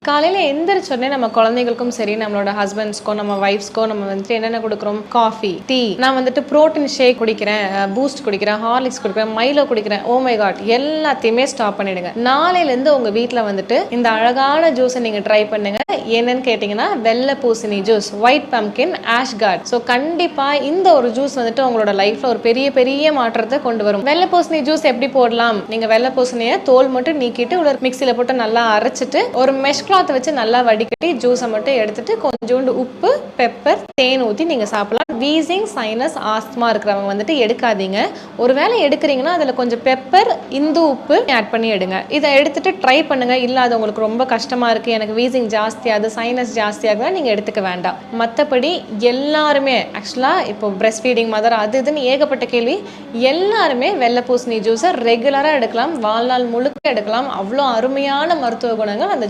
காலையில் எந்திரிச்சோடனே நம்ம குழந்தைகளுக்கும் சரி, நம்மளோட ஹஸ்பண்ட்ஸ்க்கோ, நம்ம ஒய்ஃப்ஸ்க்கோ நம்ம வந்துட்டு என்னென்ன கொடுக்குறோம்? Coffee, tea. நான் வந்துட்டு ப்ரோட்டீன் ஷேக் குடிக்கிறேன், பூஸ்ட் குடிக்கிறேன், ஹார்லிக்ஸ் குடிக்கிறேன், மைலோ குடிக்கிறேன். ஓ மை காட், எல்லாத்தையுமே ஸ்டாப் பண்ணிடுங்க. நாளையிலேருந்து உங்கள் வீட்டில் வந்துட்டு இந்த அழகான ஜூஸை நீங்கள் ட்ரை பண்ணுங்க. என்னன்னு கேட்டிங்கன்னா, வெள்ளை பூசணி ஜூஸ், ஒயிட் பம்கின், ஆஷ்கார்ட். ஸோ கண்டிப்பாக இந்த ஒரு ஜூஸ் வந்துட்டு உங்களோட லைஃப்பில் ஒரு பெரிய பெரிய மாற்றத்தை கொண்டு வரும். வெள்ளை பூசணி ஜூஸ் எப்படி போடலாம்? நீங்கள் வெள்ளை பூசணியை தோல் மட்டும் நீக்கிட்டு ஒரு மிக்சியில் போட்டு நல்லா அரைச்சிட்டு ஒரு மெஷ் கிளாத் வச்சு நல்லா வடிகட்டி ஜூஸை மட்டும் எடுத்துட்டு கொஞ்சோண்டு உப்பு, பெப்பர், தேன் ஊற்றி நீங்கள் சாப்பிடலாம். வீசிங், சைனஸ், ஆஸ்துமா இருக்கிறவங்க வந்துட்டு எடுக்காதீங்க. ஒருவேளை எடுக்கிறீங்கன்னா அதில் கொஞ்சம் பெப்பர், இந்து உப்பு ஆட் பண்ணி எடுங்க. இதை எடுத்துட்டு ட்ரை பண்ணுங்க. இல்லாத உங்களுக்கு ரொம்ப கஷ்டமா இருக்கு, எனக்கு வீசிங் ஜாஸ்தியாகுது, சைனஸ் ஜாஸ்தியாகுதா, நீங்கள் எடுத்துக்க வேண்டாம். மற்றபடி எல்லாருமே ஆக்சுவலாக இப்போ பிரெஸ்ட் ஃபீடிங் மதர் அது இதுன்னு ஏகப்பட்ட கேள்வி. எல்லாருமே வெள்ளை பூசணி ஜூஸை ரெகுலராக எடுக்கலாம், வாழ்நாள் முழுக்க எடுக்கலாம். அவ்வளோ அருமையான மருத்துவ குணங்கள் அந்த